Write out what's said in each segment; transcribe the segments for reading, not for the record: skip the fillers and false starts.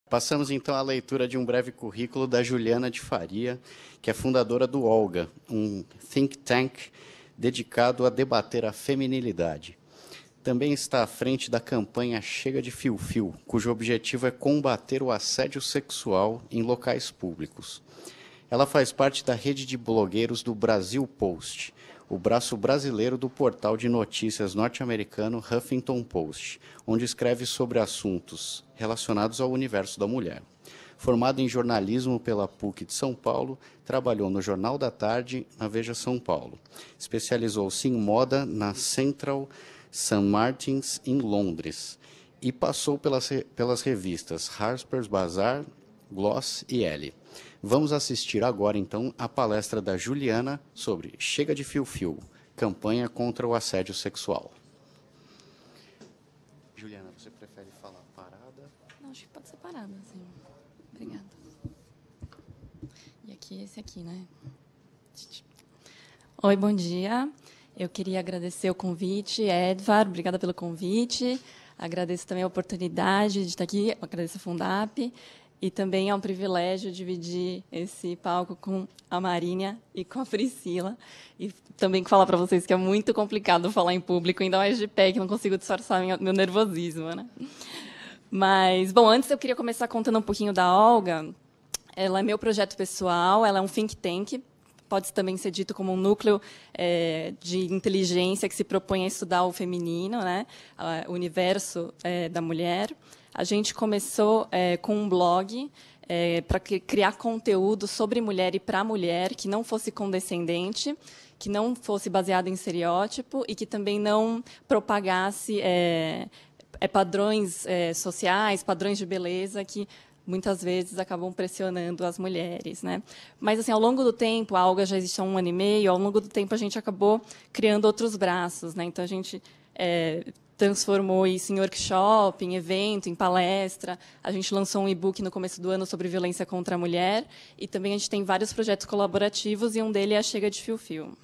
Passamos então à leitura de um breve currículo da Juliana de Faria, que é fundadora do Olga, um think tank dedicado a debater a feminilidade. Também está à frente da campanha Chega de Fio-Fio, cujo objetivo é combater o assédio sexual em locais públicos. Ela faz parte da rede de blogueiros do Brasil Post, o braço brasileiro do portal de notícias norte-americano Huffington Post, onde escreve sobre assuntos relacionados ao universo da mulher. Formada em jornalismo pela PUC de São Paulo, trabalhou no Jornal da Tarde, na Veja São Paulo. Especializou-se em moda na Central St. Martins, em Londres, e passou pelas revistas Harper's Bazaar, Gloss e Elle. Vamos assistir agora, então, a palestra da Juliana sobre Chega de Fio-Fio, campanha contra o assédio sexual. Juliana, você prefere falar parada? Não, acho que pode ser parada, sim. Obrigada. E aqui, esse aqui, né? Oi, bom dia. Eu queria agradecer o convite, Edvard, obrigada pelo convite. Agradeço também a oportunidade de estar aqui, agradeço a Fundap. E também é um privilégio dividir esse palco com a Marinha e com a Priscila. E também falar para vocês que é muito complicado falar em público, ainda mais de pé, que não consigo disfarçar meu nervosismo, né? Mas, bom, antes eu queria começar contando um pouquinho da Olga. Ela é meu projeto pessoal, ela é um think tank, pode também ser dito como um núcleo de inteligência que se propõe a estudar o feminino, né? O universo da mulher. A gente começou com um blog para criar conteúdo sobre mulher e para mulher que não fosse condescendente, que não fosse baseado em estereótipo e que também não propagasse padrões sociais, padrões de beleza que muitas vezes acabam pressionando as mulheres, né? Mas assim, ao longo do tempo, a Olga já existe há 1 ano e meio, ao longo do tempo a gente acabou criando outros braços, né? Então a gente transformou isso em workshop, em evento, em palestra. A gente lançou um e-book no começo do ano sobre violência contra a mulher e também a gente tem vários projetos colaborativos e um deles é a Chega de Fio-Fio.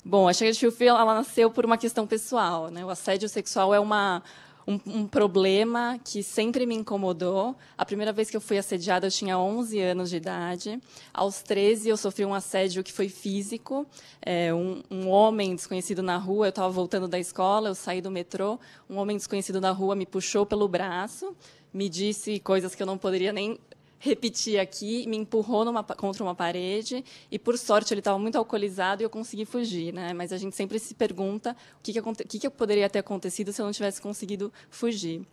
Bom, a Chega de Fio-Fio ela nasceu por uma questão pessoal, né? O assédio sexual é um problema que sempre me incomodou. A primeira vez que eu fui assediada, eu tinha 11 anos de idade. Aos 13, eu sofri um assédio que foi físico. Um homem desconhecido na rua, eu estava voltando da escola, eu saí do metrô, um homem desconhecido na rua me puxou pelo braço, me disse coisas que eu não poderia nem repetir aqui, me empurrou contra uma parede e, por sorte, ele estava muito alcoolizado e eu consegui fugir, né? Mas a gente sempre se pergunta o que poderia ter acontecido se eu não tivesse conseguido fugir.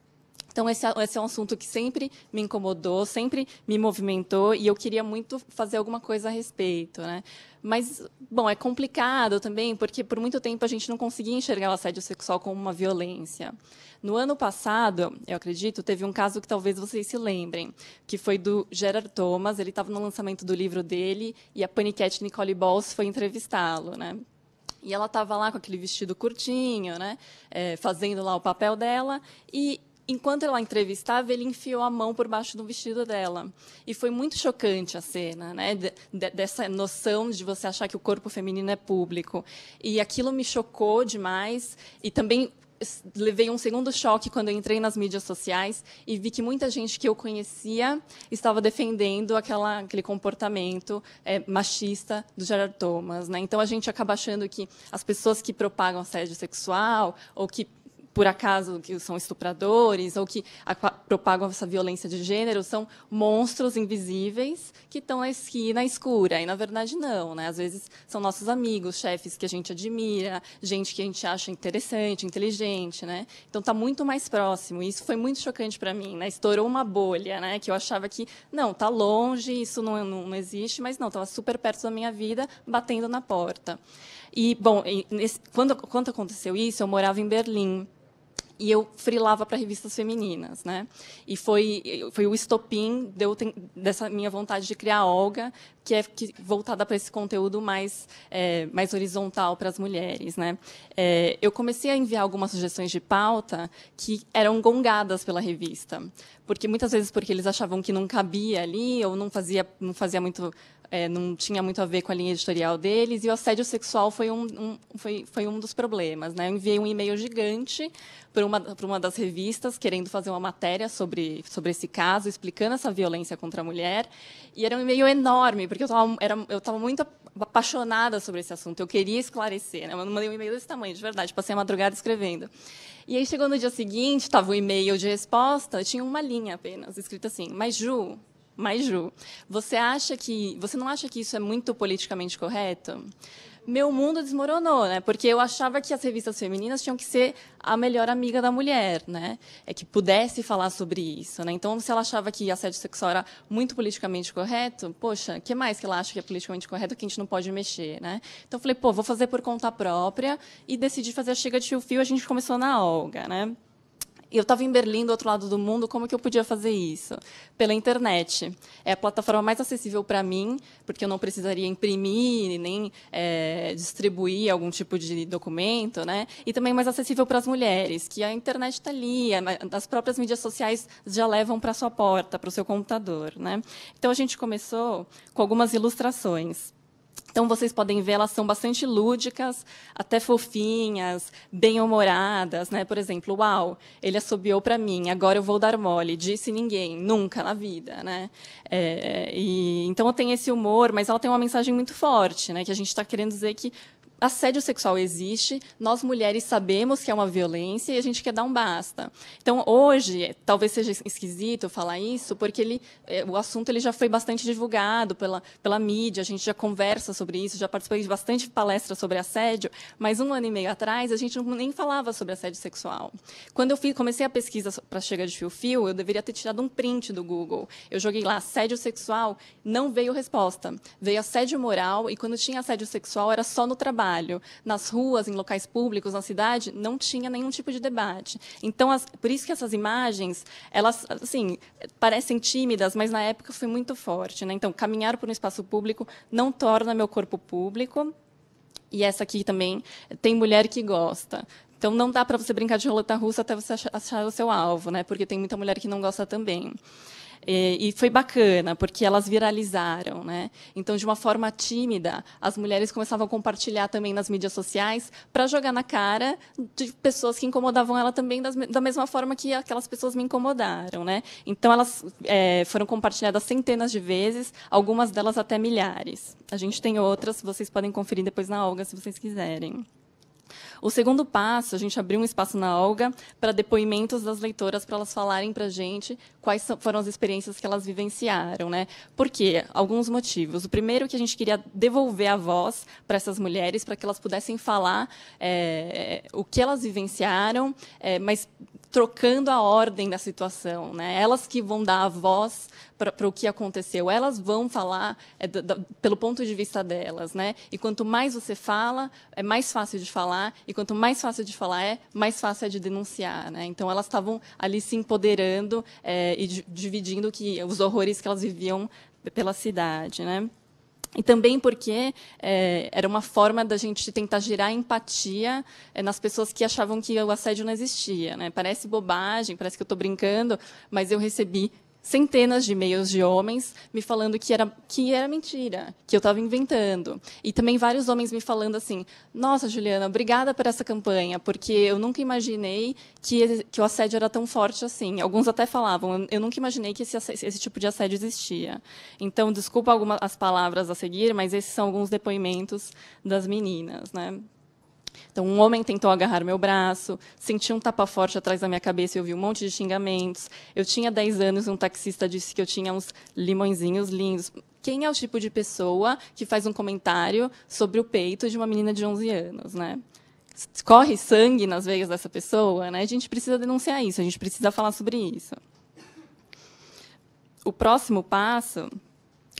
Então, esse é um assunto que sempre me incomodou, sempre me movimentou, e eu queria muito fazer alguma coisa a respeito, né? Mas, bom, é complicado também, porque por muito tempo a gente não conseguia enxergar o assédio sexual como uma violência. No ano passado, eu acredito, teve um caso que talvez vocês se lembrem, que foi do Gerard Thomas. Ele estava no lançamento do livro dele, e a paniquete Nicole Balls foi entrevistá-lo, né? E ela estava lá com aquele vestido curtinho, né? Fazendo lá o papel dela, e enquanto ela entrevistava, ele enfiou a mão por baixo do vestido dela. E foi muito chocante a cena, né? Dessa noção de você achar que o corpo feminino é público. E aquilo me chocou demais. E também levei um segundo choque quando eu entrei nas mídias sociais e vi que muita gente que eu conhecia estava defendendo aquele comportamento machista do Gerard Thomas, né? Então, a gente acaba achando que as pessoas que propagam assédio sexual ou que por acaso que são estupradores ou que propagam essa violência de gênero são monstros invisíveis que estão na esquina escura. E, na verdade, não, né? Às vezes, são nossos amigos, chefes que a gente admira, gente que a gente acha interessante, inteligente, né? Então, está muito mais próximo. E isso foi muito chocante para mim, né? Estourou uma bolha, né? Que eu achava que, não, está longe, isso não existe, mas não, estava super perto da minha vida, batendo na porta. E, bom, quando aconteceu isso, eu morava em Berlim. E eu freelava para revistas femininas, né? E foi o estopim dessa minha vontade de criar a Olga, que é voltada para esse conteúdo mais horizontal para as mulheres, né? Eu comecei a enviar algumas sugestões de pauta que eram gongadas pela revista, porque muitas vezes porque eles achavam que não cabia ali ou não fazia muito não tinha muito a ver com a linha editorial deles, e o assédio sexual foi um dos problemas, né? Eu enviei um e-mail gigante para uma das revistas, querendo fazer uma matéria sobre esse caso, explicando essa violência contra a mulher, e era um e-mail enorme, porque eu estava muito apaixonada sobre esse assunto, eu queria esclarecer, né? Eu mandei um e-mail desse tamanho, de verdade, passei a madrugada escrevendo. E aí, chegou no dia seguinte, estava o e-mail de resposta, tinha uma linha apenas, escrita assim: Mas, Ju, você não acha que isso é muito politicamente correto? Meu mundo desmoronou, né? Porque eu achava que as revistas femininas tinham que ser a melhor amiga da mulher, né? Que pudesse falar sobre isso, né? Então, se ela achava que assédio sexual era muito politicamente correto, poxa, o que mais que ela acha que é politicamente correto que a gente não pode mexer, né? Então, eu falei, vou fazer por conta própria, e decidi fazer a Chega de Fio-Fio. A gente começou na Olga, né? Eu estava em Berlim, do outro lado do mundo, como que eu podia fazer isso? Pela internet. É a plataforma mais acessível para mim, porque eu não precisaria imprimir, nem distribuir algum tipo de documento, né? E também mais acessível para as mulheres, que a internet está ali, as próprias mídias sociais já levam para a sua porta, para o seu computador, né? Então, a gente começou com algumas ilustrações. Então, vocês podem ver, elas são bastante lúdicas, até fofinhas, bem-humoradas, né? Por exemplo, uau, ele assobiou para mim, agora eu vou dar mole, disse ninguém, nunca na vida, né? Então, eu tenho esse humor, mas ela tem uma mensagem muito forte, né? Que a gente está querendo dizer que assédio sexual existe, nós mulheres sabemos que é uma violência e a gente quer dar um basta. Então, hoje, talvez seja esquisito falar isso, porque o assunto já foi bastante divulgado pela mídia, a gente já conversa sobre isso, já participei de bastante palestras sobre assédio, mas 1 ano e meio atrás a gente nem falava sobre assédio sexual. Quando eu comecei a pesquisa para Chega de Fio-Fio, eu deveria ter tirado um print do Google. Eu joguei lá assédio sexual, não veio resposta. Veio assédio moral, e quando tinha assédio sexual era só no trabalho. Nas ruas, em locais públicos, na cidade, não tinha nenhum tipo de debate. Então, por isso que essas imagens, elas, assim, parecem tímidas, mas na época foi muito forte, né? Então, caminhar por um espaço público não torna meu corpo público. E essa aqui também tem mulher que gosta. Então, não dá para você brincar de roleta russa até você achar o seu alvo, né? Porque tem muita mulher que não gosta também. E foi bacana, porque elas viralizaram, né? Então, de uma forma tímida, as mulheres começavam a compartilhar também nas mídias sociais para jogar na cara de pessoas que incomodavam ela também da mesma forma que aquelas pessoas me incomodaram, né? Então, elas foram compartilhadas centenas de vezes, algumas delas até milhares. A gente tem outras, vocês podem conferir depois na Olga, se vocês quiserem. O segundo passo, a gente abriu um espaço na Olga para depoimentos das leitoras, para elas falarem para a gente quais foram as experiências que elas vivenciaram, né? Por quê? Alguns motivos. O primeiro, que a gente queria devolver a voz para essas mulheres, para que elas pudessem falar o que elas vivenciaram, mas trocando a ordem da situação, né? Elas que vão dar a voz para o que aconteceu, elas vão falar pelo ponto de vista delas, né? E quanto mais você fala, é mais fácil de falar, e quanto mais fácil de falar mais fácil é de denunciar, né? Então, elas estavam ali se empoderando e dividindo os horrores que elas viviam pela cidade, né? E também porque era uma forma da gente tentar gerar empatia nas pessoas que achavam que o assédio não existia, né? Parece bobagem, parece que eu estou brincando, mas eu recebi centenas de e-mails de homens me falando que era mentira, que eu estava inventando. E também vários homens me falando assim: nossa, Juliana, obrigada por essa campanha, porque eu nunca imaginei que o assédio era tão forte assim. Alguns até falavam: eu nunca imaginei que esse tipo de assédio existia. Então, desculpa as palavras a seguir, mas esses são alguns depoimentos das meninas, né? Então, um homem tentou agarrar meu braço, senti um tapa forte atrás da minha cabeça e ouvi um monte de xingamentos. Eu tinha 10 anos e um taxista disse que eu tinha uns limõezinhos lindos. Quem é o tipo de pessoa que faz um comentário sobre o peito de uma menina de 11 anos, né? Corre sangue nas veias dessa pessoa, né? A gente precisa denunciar isso, a gente precisa falar sobre isso. O próximo passo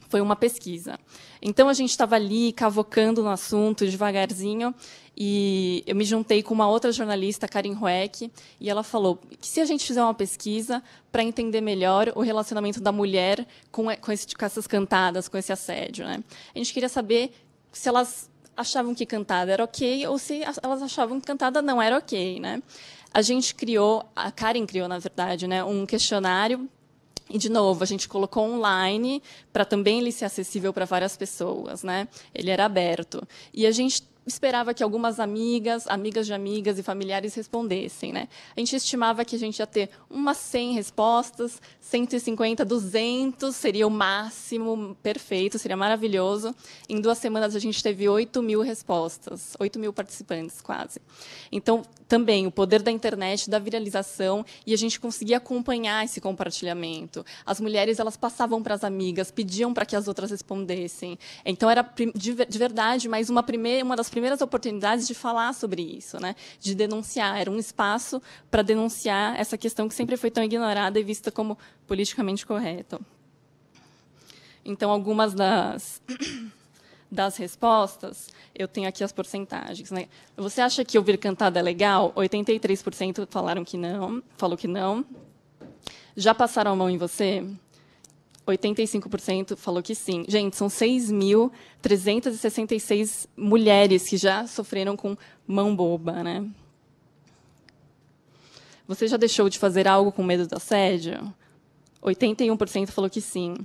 foi uma pesquisa. Então, a gente estava ali, cavocando no assunto, devagarzinho, e eu me juntei com uma outra jornalista, Karin Hueck, e ela falou que se a gente fizer uma pesquisa para entender melhor o relacionamento da mulher com essas cantadas, com esse assédio, né? A gente queria saber se elas achavam que cantada era ok ou se elas achavam que cantada não era ok, né? A Karin criou, na verdade, né, um questionário E, de novo, a gente colocou online para também ele ser acessível para várias pessoas, né? Ele era aberto. E a gente esperava que algumas amigas de amigas e familiares respondessem, né? A gente estimava que a gente ia ter umas 100 respostas, 150, 200 seria o máximo perfeito, seria maravilhoso. Em 2 semanas a gente teve 8.000 respostas, 8.000 participantes quase. Então, também o poder da internet, da viralização, e a gente conseguia acompanhar esse compartilhamento. As mulheres, elas passavam para as amigas, pediam para que as outras respondessem. Então era de verdade, mas uma das primeiras oportunidades de falar sobre isso, né? De denunciar. Era um espaço para denunciar essa questão que sempre foi tão ignorada e vista como politicamente correta. Então, algumas das respostas, eu tenho aqui as porcentagens, né? Você acha que ouvir cantada é legal? 83% falaram que não, falou que não. Já passaram a mão em você? 85% falou que sim. Gente, são 6.366 mulheres que já sofreram com mão boba, né? Você já deixou de fazer algo com medo do assédio? 81% falou que sim.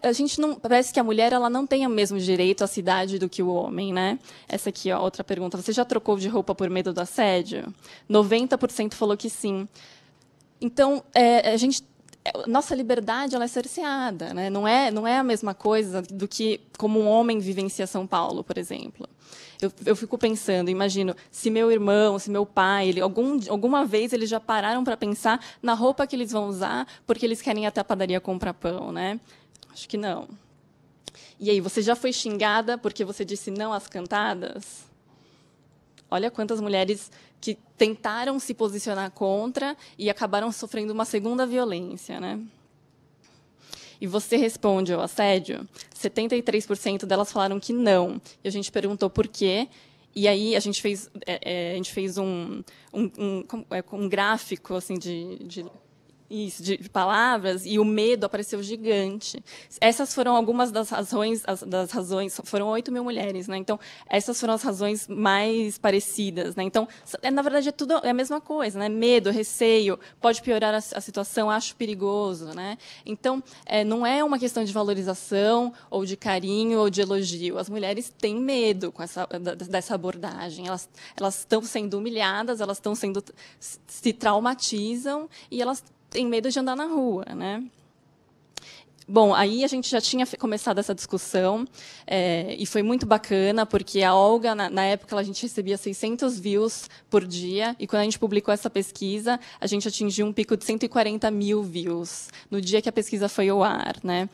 A gente não parece que a mulher ela não tem o mesmo direito à cidade do que o homem, né? Essa aqui, ó, outra pergunta. Você já trocou de roupa por medo do assédio? 90% falou que sim. Então, nossa liberdade ela é cerceada, né? Não é a mesma coisa do que como um homem vivencia São Paulo, por exemplo. Eu fico pensando, imagino, se meu irmão, se meu pai, alguma vez eles já pararam para pensar na roupa que eles vão usar porque eles querem ir até a padaria comprar pão, né? Acho que não. E aí, você já foi xingada porque você disse não às cantadas? Olha quantas mulheres que tentaram se posicionar contra e acabaram sofrendo uma segunda violência, né? E você responde ao assédio? 73% delas falaram que não. E a gente perguntou por quê. E aí a gente fez um gráfico assim de palavras, e o medo apareceu gigante. Essas foram algumas das razões, foram 8.000 mulheres, né? Então, essas foram as razões mais parecidas, né? Então, na verdade, tudo é a mesma coisa, né? Medo, receio, pode piorar a situação, acho perigoso, né? Então, não é uma questão de valorização, ou de carinho, ou de elogio. As mulheres têm medo dessa abordagem. Elas estão sendo humilhadas, elas se traumatizam, e elas têm medo de andar na rua, né? Bom, aí a gente já tinha começado essa discussão, e foi muito bacana, porque a Olga, na época, a gente recebia 600 views por dia, e quando a gente publicou essa pesquisa, a gente atingiu um pico de 140.000 views, no dia que a pesquisa foi ao ar, né?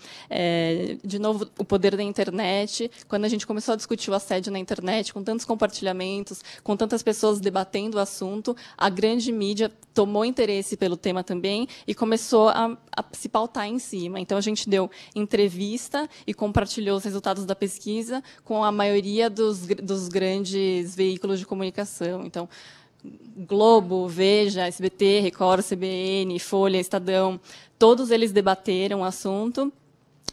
De novo, o poder da internet. Quando a gente começou a discutir o assédio na internet, com tantos compartilhamentos, com tantas pessoas debatendo o assunto, a grande mídia tomou interesse pelo tema também e começou a se pautar em cima. Então, a gente deu entrevista e compartilhou os resultados da pesquisa com a maioria dos grandes veículos de comunicação. Então, Globo, Veja, SBT, Record, CBN, Folha, Estadão, todos eles debateram o assunto.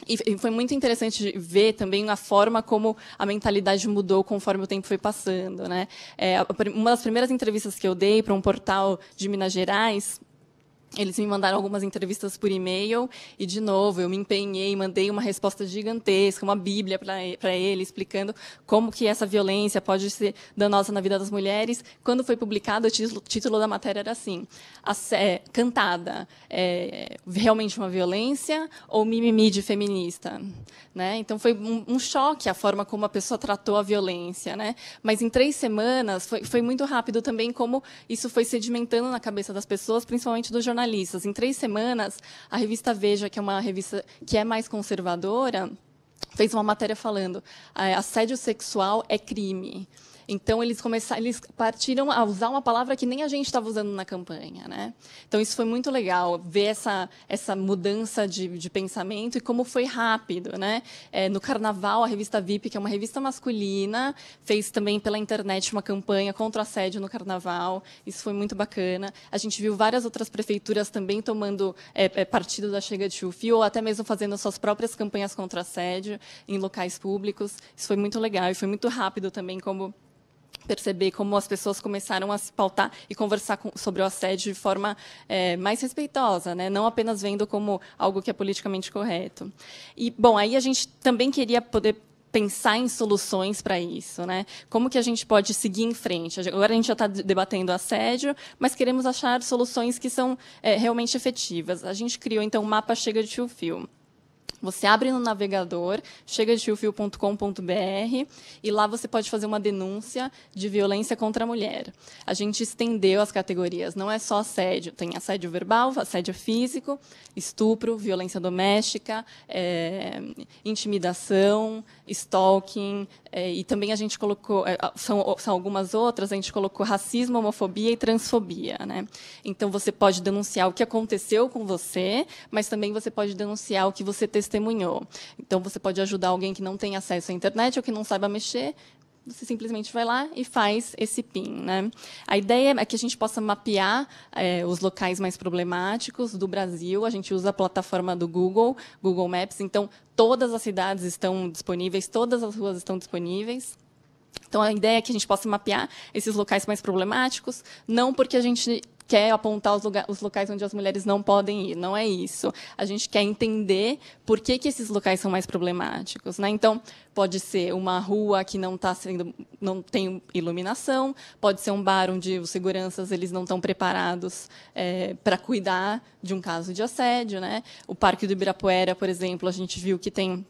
E foi muito interessante ver também a forma como a mentalidade mudou conforme o tempo foi passando, né? Uma das primeiras entrevistas que eu dei para um portal de Minas Gerais, eles me mandaram algumas entrevistas por e-mail e, de novo, eu me empenhei, mandei uma resposta gigantesca, uma bíblia para ele, explicando como que essa violência pode ser danosa na vida das mulheres. Quando foi publicado, o título da matéria era assim: cantada, realmente uma violência ou mimimi de feminista? Né? Então, foi um choque a forma como a pessoa tratou a violência. Né? Mas, em 3 semanas, foi muito rápido também como isso foi sedimentando na cabeça das pessoas, principalmente dos jornalistas. Em 3 semanas, a revista Veja, que é uma revista que é mais conservadora, fez uma matéria falando: assédio sexual é crime. Então, eles partiram a usar uma palavra que nem a gente estava usando na campanha, né? Então, isso foi muito legal, ver essa mudança de pensamento e como foi rápido, né? No Carnaval, a revista VIP, que é uma revista masculina, fez também pela internet uma campanha contra o assédio no Carnaval. Isso foi muito bacana. A gente viu várias outras prefeituras também tomando partido da Chega de Chufi, ou até mesmo fazendo suas próprias campanhas contra o assédio em locais públicos. Isso foi muito legal e foi muito rápido também como perceber como as pessoas começaram a se pautar e conversar sobre o assédio de forma mais respeitosa, né? Não apenas vendo como algo que é politicamente correto. E, bom, aí a gente também queria poder pensar em soluções para isso, né? Como que a gente pode seguir em frente? Agora a gente já está debatendo assédio, mas queremos achar soluções que são realmente efetivas. A gente criou, então, o mapa Chega de Fio-Fio. Você abre no navegador, chegadefiofio.com.br, e lá você pode fazer uma denúncia de violência contra a mulher. A gente estendeu as categorias, não é só assédio, tem assédio verbal, assédio físico, estupro, violência doméstica, intimidação, stalking, e também a gente colocou, são algumas outras, a gente colocou racismo, homofobia e transfobia, né? Então, você pode denunciar o que aconteceu com você, mas também você pode denunciar o que você testemunhou. Então, você pode ajudar alguém que não tem acesso à internet ou que não saiba mexer, você simplesmente vai lá e faz esse PIN, né? A ideia é que a gente possa mapear os locais mais problemáticos do Brasil. A gente usa a plataforma do Google Maps, então todas as cidades estão disponíveis, todas as ruas estão disponíveis. Então, a ideia é que a gente possa mapear esses locais mais problemáticos, não porque a gente quer apontar os locais onde as mulheres não podem ir, não é isso. A gente quer entender por que esses locais são mais problemáticos, né? Então, pode ser uma rua que não tem iluminação, pode ser um bar onde os seguranças eles não estão preparados para cuidar de um caso de assédio, né? O Parque do Ibirapuera, por exemplo, a gente viu que tem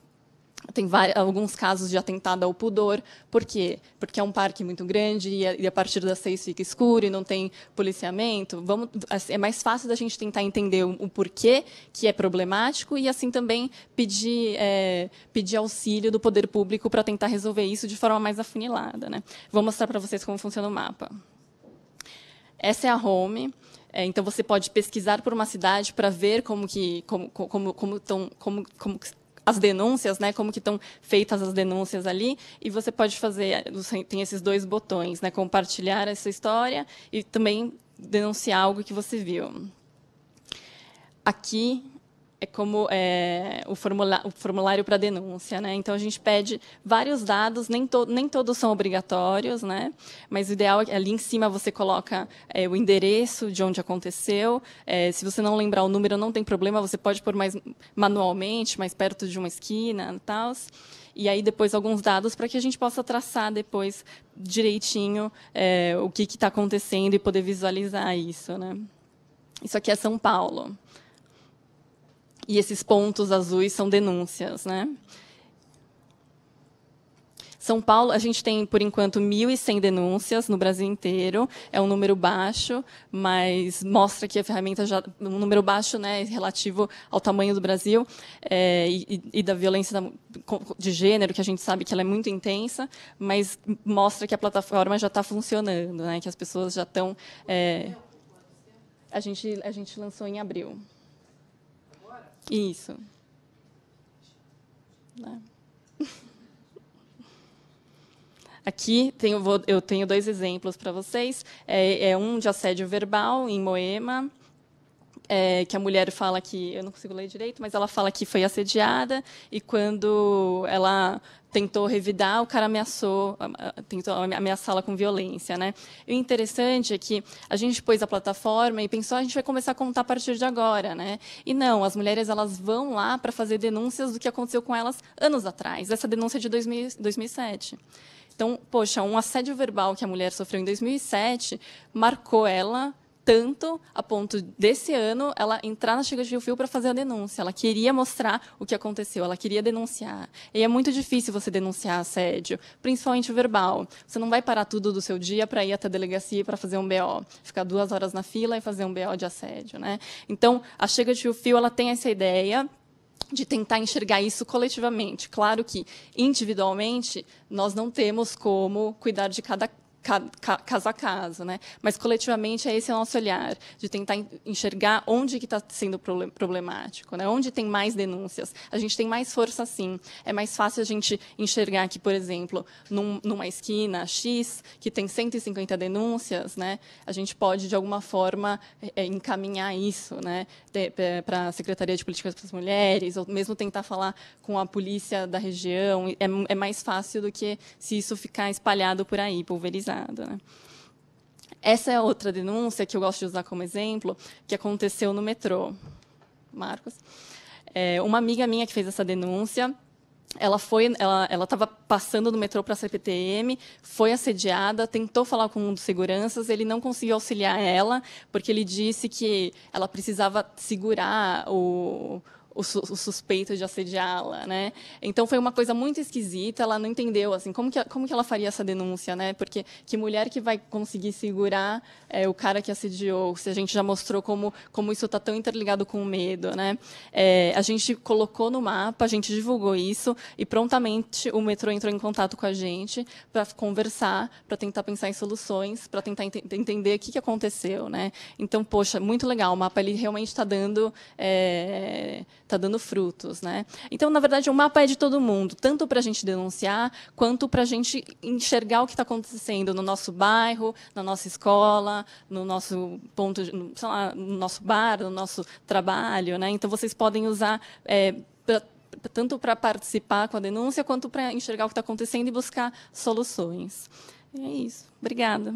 alguns casos de atentado ao pudor. Por quê? Porque é um parque muito grande e a partir das 6 fica escuro e não tem policiamento. É mais fácil da gente tentar entender o porquê que é problemático e, assim, também pedir auxílio do poder público para tentar resolver isso de forma mais afunilada, né? Vou mostrar para vocês como funciona o mapa. Essa é a home. Então, você pode pesquisar por uma cidade para ver como as denúncias, né, como que estão feitas as denúncias ali, e você pode fazer, tem esses dois botões, né, compartilhar essa história e também denunciar algo que você viu. Aqui é como o formulário para denúncia, né? Então, a gente pede vários dados, nem todos são obrigatórios, né? Mas o ideal é que ali em cima você coloca o endereço de onde aconteceu. Se você não lembrar o número, não tem problema, você pode pôr mais manualmente, mais perto de uma esquina e tal. E aí, depois, alguns dados para que a gente possa traçar depois direitinho o que está acontecendo e poder visualizar isso, né? Isso aqui é São Paulo. E esses pontos azuis são denúncias, né? São Paulo, a gente tem, por enquanto, 1.100 denúncias no Brasil inteiro. É um número baixo, mas mostra que a ferramenta já... Um número baixo, né, relativo ao tamanho do Brasil e da violência de gênero, que a gente sabe que ela é muito intensa, mas mostra que a plataforma já está funcionando, né, que as pessoas já estão... A gente lançou em abril. Isso. Aqui eu tenho 2 exemplos para vocês. Um de assédio verbal em Moema, que a mulher fala que, eu não consigo ler direito, mas ela fala que foi assediada e quando ela tentou revidar, o cara tentou ameaçá-la com violência, né? E o interessante é que a gente pôs a plataforma e pensou, a gente vai começar a contar a partir de agora, né? E não, as mulheres elas vão lá para fazer denúncias do que aconteceu com elas anos atrás. Essa denúncia é de 2007. Então, poxa, um assédio verbal que a mulher sofreu em 2007 marcou ela tanto a ponto desse ano ela entrar na Chega de Fio-Fio para fazer a denúncia. Ela queria mostrar o que aconteceu, ela queria denunciar. E é muito difícil você denunciar assédio, principalmente o verbal. Você não vai parar tudo do seu dia para ir até a delegacia para fazer um BO, ficar 2 horas na fila e fazer um BO de assédio, né? Então, a Chega de Fio-Fio ela tem essa ideia de tentar enxergar isso coletivamente. Claro que, individualmente, nós não temos como cuidar de cada caso a caso, né? Mas coletivamente esse é o nosso olhar, de tentar enxergar onde que está sendo problemático, né? Onde tem mais denúncias. A gente tem mais força, sim. É mais fácil a gente enxergar que, por exemplo, numa esquina X, que tem 150 denúncias, né? A gente pode, de alguma forma, encaminhar isso, né? Para a Secretaria de Políticas para as Mulheres, ou mesmo tentar falar com a polícia da região. É mais fácil do que se isso ficar espalhado por aí, pulverizado. organizado, né? Essa é outra denúncia que eu gosto de usar como exemplo, que aconteceu no metrô. Marcos. Uma amiga minha que fez essa denúncia, ela estava passando no metrô para a CPTM, foi assediada, tentou falar com um dos seguranças, ele não conseguiu auxiliar ela, porque ele disse que ela precisava segurar o suspeito de assediá-la, né? Então foi uma coisa muito esquisita. Ela não entendeu assim como que ela faria essa denúncia, né? Porque que mulher que vai conseguir segurar o cara que assediou? Se a gente já mostrou como isso está tão interligado com o medo, né? A gente colocou no mapa, a gente divulgou isso e prontamente o metrô entrou em contato com a gente para conversar, para tentar pensar em soluções, para tentar entender o que aconteceu, né? Então, poxa, muito legal. O mapa ele realmente está dando frutos, né? Então, na verdade, o mapa é de todo mundo, tanto para a gente denunciar, quanto para a gente enxergar o que está acontecendo no nosso bairro, na nossa escola, no nosso ponto, sei lá, no nosso bar, no nosso trabalho, né? Então, vocês podem usar tanto para participar com a denúncia, quanto para enxergar o que está acontecendo e buscar soluções. É isso. Obrigada.